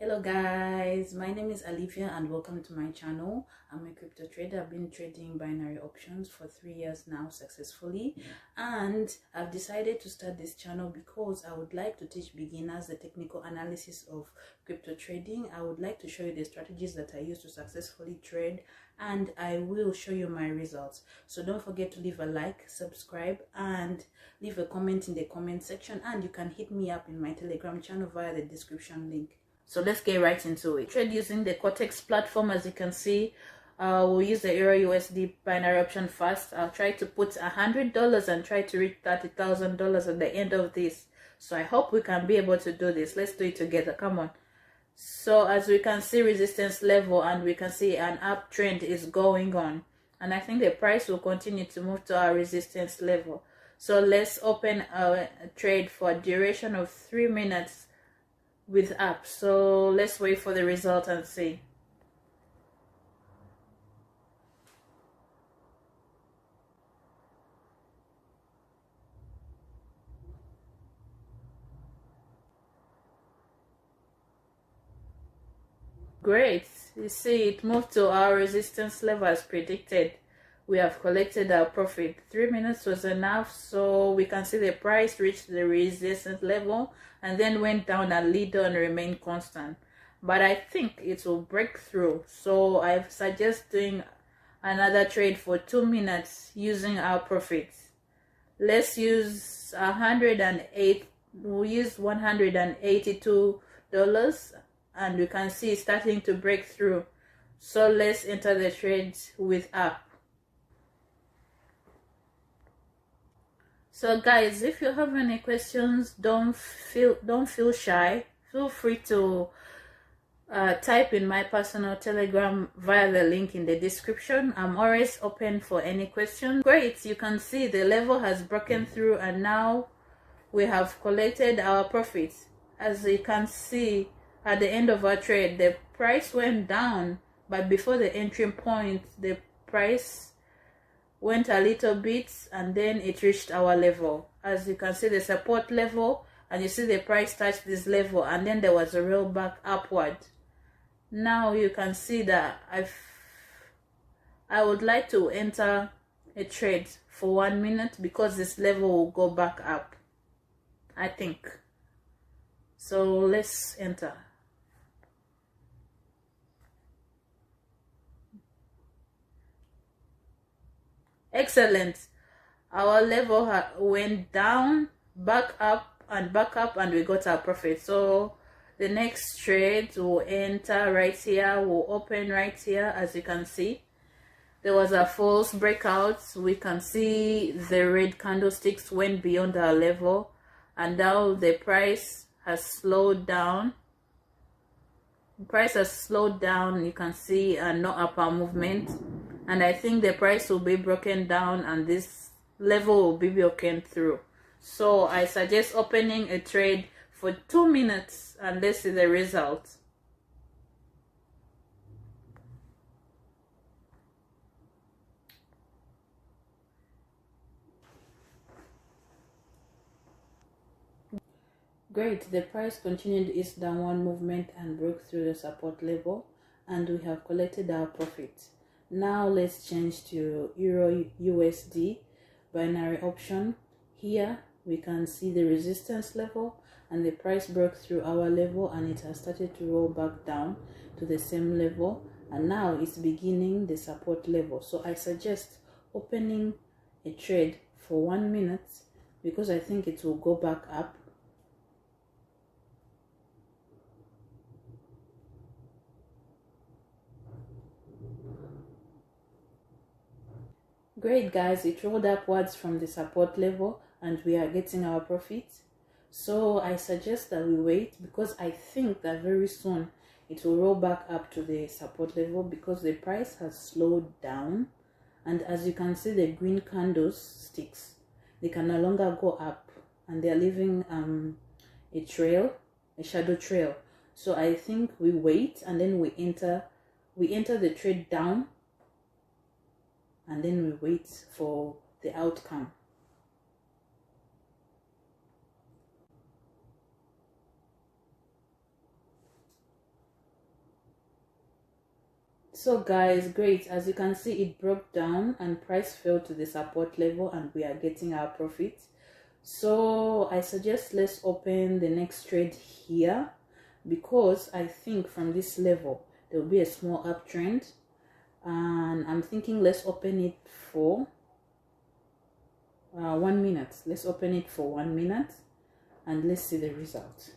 Hello guys, my name is Alivia and welcome to my channel. I'm a crypto trader. I've been trading binary options for 3 years now successfully, and I've decided to start this channel because I would like to teach beginners the technical analysis of crypto trading. I would like to show you the strategies that I use to successfully trade, and I will show you my results. So don't forget to leave a like, subscribe, and leave a comment in the comment section, and you can hit me up in my Telegram channel via the description link. So let's get right into it. Trade using the Cortex platform. As you can see, we'll use the Euro USD binary option first. I'll try to put $100 and try to reach $30,000 at the end of this. So I hope we can be able to do this. Let's do it together. Come on. So as we can see, resistance level, and we can see an uptrend is going on. And I think the price will continue to move to our resistance level. So let's open a trade for a duration of 3 minutes with app. So let's wait for the result and see. Great, you see it moved to our resistance level as predicted. We have collected our profit. 3 minutes was enough, so we can see the price reached the resistance level and then went down a little and remained constant. But I think it will break through, so I suggest doing another trade for 2 minutes using our profits. Let's use 108. We'll use $182, and we can see it's starting to break through. So let's enter the trades with app. So guys, if you have any questions, don't feel shy. Feel free to type in my personal Telegram via the link in the description. I'm always open for any questions. Great, you can see the level has broken through and now we have collected our profits. As you can see, at the end of our trade, the price went down, but before the entry point, the price went a little bit and then it reached our level. As you can see, the support level, and you see the price touched this level and then there was a roll back upward. Now you can see that I would like to enter a trade for 1 minute because this level will go back up, I think. So let's enter. Excellent. Our level went down, back up, and we got our profit. So the next trade will enter right here, will open right here. As you can see, there was a false breakout. We can see the red candlesticks went beyond our level, and now the price has slowed down. The price has slowed down. You can see no upper movement, and I think the price will be broken down and this level will be broken through. So I suggest opening a trade for 2 minutes and let's see the result. Great, the price continued its downward movement and broke through the support level, and we have collected our profit. Now let's change to Euro USD binary option. Here we can see the resistance level and the price broke through our level and it has started to roll back down to the same level, and now it's beginning the support level. So I suggest opening a trade for 1 minute because I think it will go back up. Great guys, it rolled upwards from the support level and we are getting our profit. So I suggest that we wait because I think that very soon it will roll back up to the support level because the price has slowed down, and as you can see the green candlesticks, they can no longer go up and they are leaving a trail, a shadow trail. So I think we wait and then we enter the trade down, and then we wait for the outcome. So guys, great, as you can see, it broke down and price fell to the support level and we are getting our profit. So I suggest let's open the next trade here, because I think from this level there will be a small uptrend, and I'm thinking let's open it for 1 minute. Let's open it for 1 minute and let's see the result.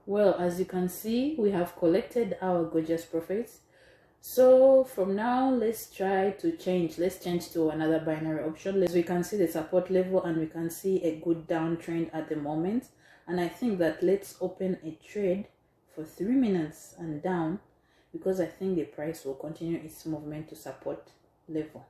Well, as you can see, we have collected our gorgeous profits. So from now, let's try to change. Let's change to another binary option. We can see the support level and we can see a good downtrend at the moment. And I think that let's open a trade for 3 minutes and down, because I think the price will continue its movement to support level.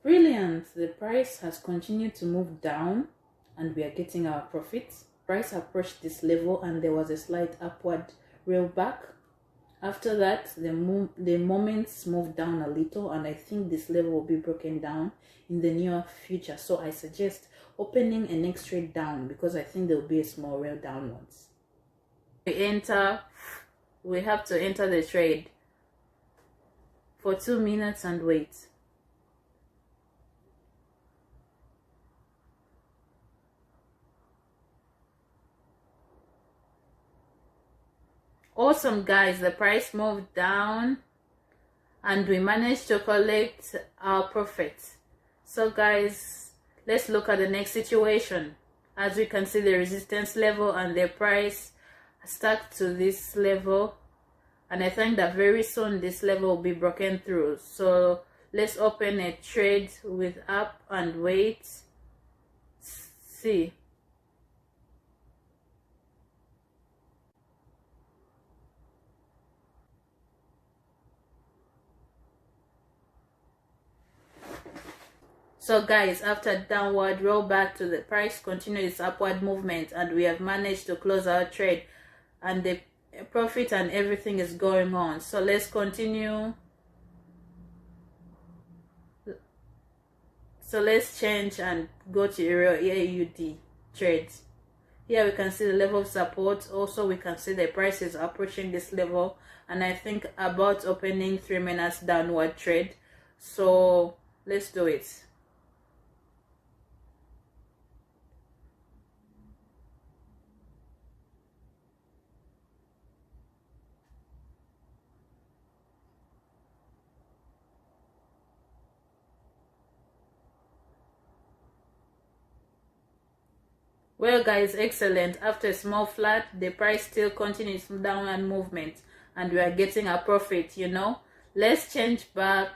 Brilliant, the price has continued to move down and we are getting our profits. Price approached this level and there was a slight upward rail back. After that, the moments moved down a little, and I think this level will be broken down in the near future. So I suggest opening a next trade down, because I think there will be a small rail downwards. We have to enter the trade for 2 minutes and wait. Awesome guys, the price moved down and we managed to collect our profits. So guys, let's look at the next situation. As we can see, the resistance level and the price stuck to this level, and I think that very soon this level will be broken through. So let's open a trade with up and wait. See. So guys, after downward rollback to the price continued its upward movement and we have managed to close our trade and the profit and everything is going on. So let's continue. So let's change and go to Euro AUD trades. Here we can see the level of support. Also we can see the price is approaching this level, and I think about opening 3 minutes downward trade. So let's do it. Well guys, excellent. After a small flat, the price still continues downward movement and we are getting a profit, you know. Let's change back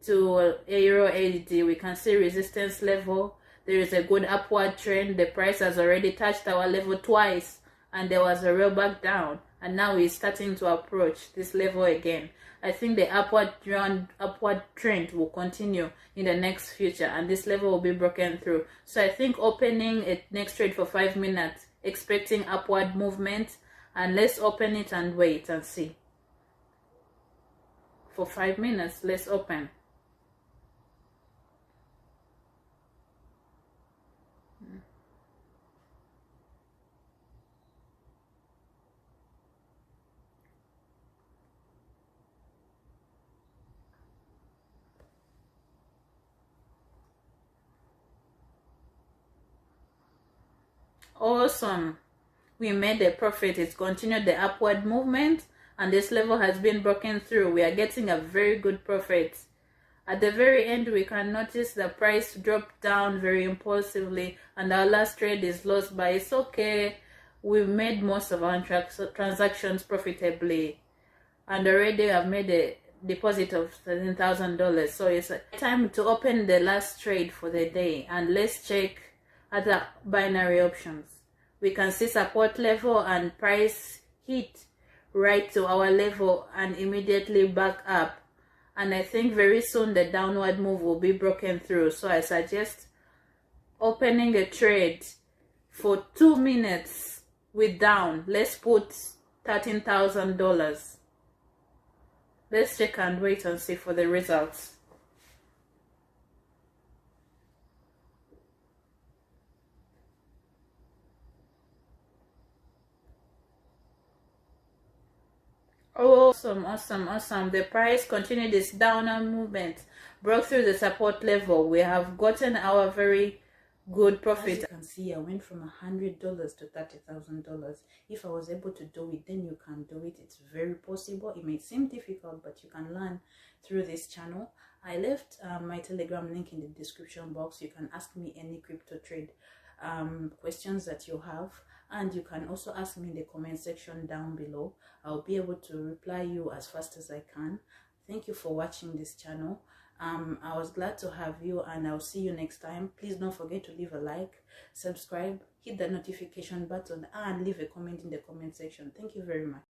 to Euro AUD. We can see resistance level. There is a good upward trend. The price has already touched our level twice and there was a roll back down, and now it's starting to approach this level again. I think the upward trend will continue in the next future and this level will be broken through. So I think opening a next trade for 5 minutes, expecting upward movement, and let's open it and wait and see. For 5 minutes, let's open. Awesome, we made a profit. It's continued the upward movement and this level has been broken through. We are getting a very good profit. At the very end, we can notice the price dropped down very impulsively and our last trade is lost, but it's okay. We've made most of our transactions profitably and already I've made a deposit of $13,000. So it's time to open the last trade for the day, and let's check other binary options. We can see support level and price hit right to our level and immediately back up, and I think very soon the downward move will be broken through. So I suggest opening a trade for 2 minutes with down. Let's put $13,000. Let's check and wait and see for the results. Oh, awesome. The price continued its downward movement, broke through the support level. We have gotten our very good profit. As you can see, I went from $100 to $30,000. If I was able to do it, then you can do it. It's very possible. It may seem difficult, but you can learn through this channel. I left my Telegram link in the description box. You can ask me any crypto trade questions that you have, and you can also ask me in the comment section down below. I'll be able to reply you as fast as I can. Thank you for watching this channel. I was glad to have you, and I'll see you next time. Please don't forget to leave a like, subscribe, hit the notification button, and leave a comment in the comment section. Thank you very much.